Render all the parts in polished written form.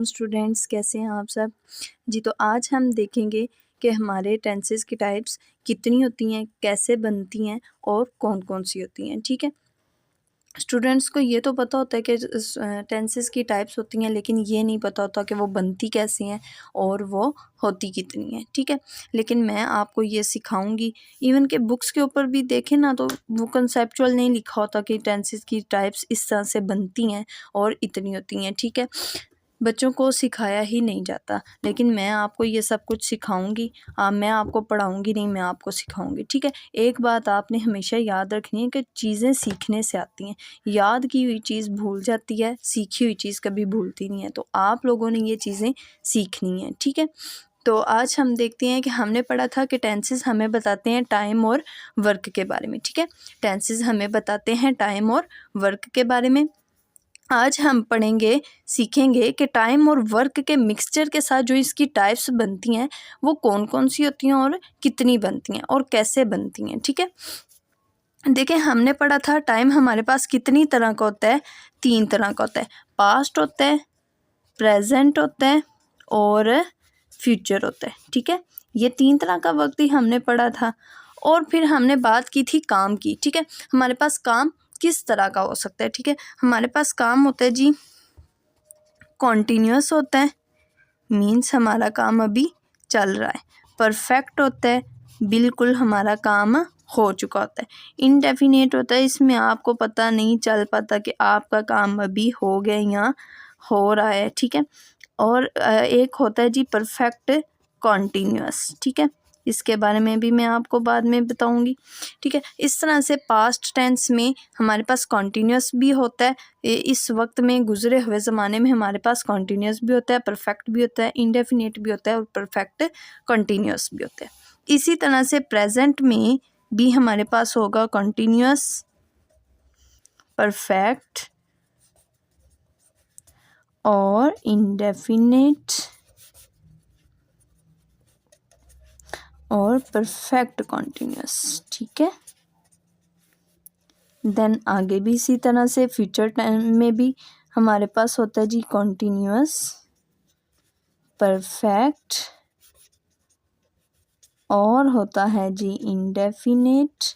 Students, कैसे हैं आप सब जी। तो आज हम देखेंगे कि हमारे टेंसेस की टाइप्स कितनी होती हैं, कैसे बनती हैं और कौन कौन सी होती हैं। ठीक है, स्टूडेंट्स को ये तो पता होता है कि टेंसेस की टाइप्स होती हैं, लेकिन ये नहीं पता होता कि वो बनती कैसी हैं और वो होती कितनी हैं। ठीक है, लेकिन मैं आपको ये सिखाऊंगी। इवन के बुक्स के ऊपर भी देखें ना, तो वो कंसेप्चुअल नहीं लिखा होता कि टेंसेस की टाइप्स इस तरह से बनती हैं और इतनी होती हैं। ठीक है, बच्चों को सिखाया ही नहीं जाता, लेकिन मैं आपको ये सब कुछ सिखाऊंगी। मैं आपको पढ़ाऊंगी नहीं, मैं आपको सिखाऊंगी। ठीक है, एक बात आपने हमेशा याद रखनी है कि चीज़ें सीखने से आती हैं। याद की हुई चीज़ भूल जाती है, सीखी हुई चीज़ कभी भूलती नहीं है। तो आप लोगों ने ये चीज़ें सीखनी है। ठीक है, तो आज हम देखते हैं कि हमने पढ़ा था कि टेंसेस हमें बताते हैं टाइम और वर्क के बारे में। ठीक है, टेंसेस हमें बताते हैं टाइम और वर्क के बारे में। आज हम पढ़ेंगे, सीखेंगे कि टाइम और वर्क के मिक्सचर के साथ जो इसकी टाइप्स बनती हैं वो कौन कौन सी होती हैं और कितनी बनती हैं और कैसे बनती हैं। ठीक है, देखिए हमने पढ़ा था टाइम हमारे पास कितनी तरह का होता है, 3 तरह का होता है। पास्ट होता है, प्रेजेंट होता है और फ्यूचर होता है। ठीक है, ये 3 तरह का वक्त ही हमने पढ़ा था। और फिर हमने बात की थी काम की। ठीक है, हमारे पास काम किस तरह का हो सकता है। ठीक है, हमारे पास काम होता है जी कॉन्टीन्यूअस होता है, मीन्स हमारा काम अभी चल रहा है। परफेक्ट होता है, बिल्कुल हमारा काम हो चुका होता है। इनडेफिनेट होता है, इसमें आपको पता नहीं चल पाता कि आपका काम अभी हो गया या हो रहा है। ठीक है, और एक होता है जी परफेक्ट कॉन्टीन्यूअस। ठीक है, इसके बारे में भी मैं आपको बाद में बताऊंगी। ठीक है, इस तरह से पास्ट टेंस में हमारे पास कॉन्टीन्यूअस भी होता है। इस वक्त में गुजरे हुए ज़माने में हमारे पास कॉन्टीन्यूअस भी होता है, परफेक्ट भी होता है, इंडेफिनिट भी होता है और परफेक्ट कॉन्टीन्यूअस भी होता है। इसी तरह से प्रेजेंट में भी हमारे पास होगा कॉन्टीन्यूअस, परफेक्ट और इंडेफिनिट और परफेक्ट कॉन्टीन्यूअस। ठीक है, देन आगे भी इसी तरह से फ्यूचर टाइम में भी हमारे पास होता है जी कॉन्टीन्यूअस, परफेक्ट और होता है जी indefinite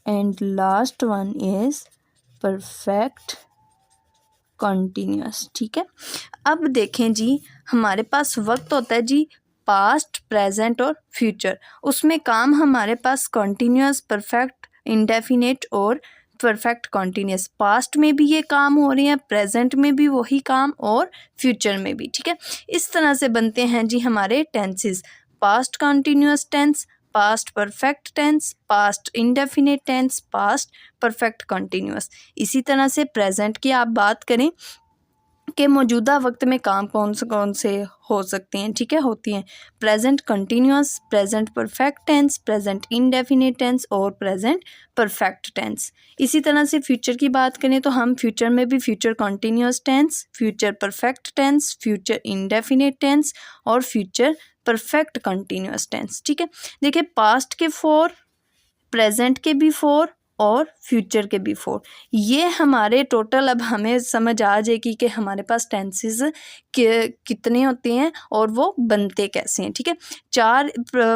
and last one is perfect continuous. ठीक है, अब देखें जी हमारे पास वक्त होता है जी पास्ट, प्रेजेंट और फ्यूचर। उसमें काम हमारे पास कॉन्टीन्यूअस, परफेक्ट, इंडेफिनिट और परफेक्ट कॉन्टीन्यूअस। पास्ट में भी ये काम हो रहे हैं, प्रेजेंट में भी वही काम और फ्यूचर में भी। ठीक है, इस तरह से बनते हैं जी हमारे tenses. Past continuous tense, past perfect tense, past indefinite tense, past perfect continuous. इसी तरह से प्रेजेंट की आप बात करें कि मौजूदा वक्त में काम कौन से हो सकते हैं। ठीक है, होती हैं present continuous, present perfect tense, present indefinite tense और प्रेजेंट परफेक्ट टेंस। इसी तरह से फ्यूचर की बात करें तो हम फ्यूचर में भी future continuous tense, future perfect tense, future indefinite tense और फ्यूचर परफेक्ट कंटिन्यूअस टेंस। ठीक है, देखिए पास्ट के 4, प्रेजेंट के भी 4 और फ्यूचर के भी 4। ये हमारे टोटल अब हमें समझ आ जाएगी कि हमारे पास टेंसेस के कितने होते हैं और वो बनते कैसे हैं। ठीक है, 4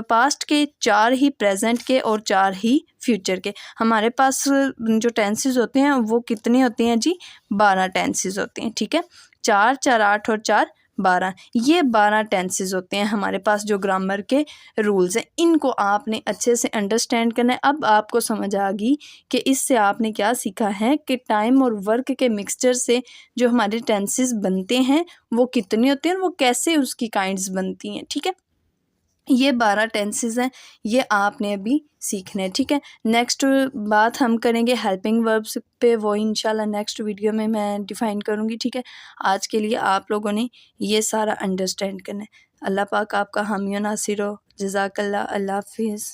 पास्ट के, 4 ही प्रेजेंट के और 4 ही फ्यूचर के। हमारे पास जो टेंसेस होते हैं वो कितने होते हैं जी, 12 टेंसेस होते हैं। ठीक है, 4 4 8 और 4 12, ये 12 टेंसेस होते हैं हमारे पास जो ग्रामर के रूल्स हैं। इनको आपने अच्छे से अंडरस्टैंड करना है। अब आपको समझ आ गई कि इससे आपने क्या सीखा है कि टाइम और वर्क के मिक्सचर से जो हमारे टेंसेस बनते हैं वो कितने होते हैं और वो कैसे उसकी काइंड्स बनती हैं। ठीक है, ये 12 टेंसेस हैं, ये आपने अभी सीखने हैं। ठीक है, नेक्स्ट बात हम करेंगे हेल्पिंग वर्ब्स पे, वो इंशाल्लाह नेक्स्ट वीडियो में मैं डिफ़ाइन करूँगी। ठीक है, आज के लिए आप लोगों ने ये सारा अंडरस्टैंड करना है। अल्लाह पाक आपका हामी नासिर हो। जज़ाकल्लाह, अल्लाह हाफिज़।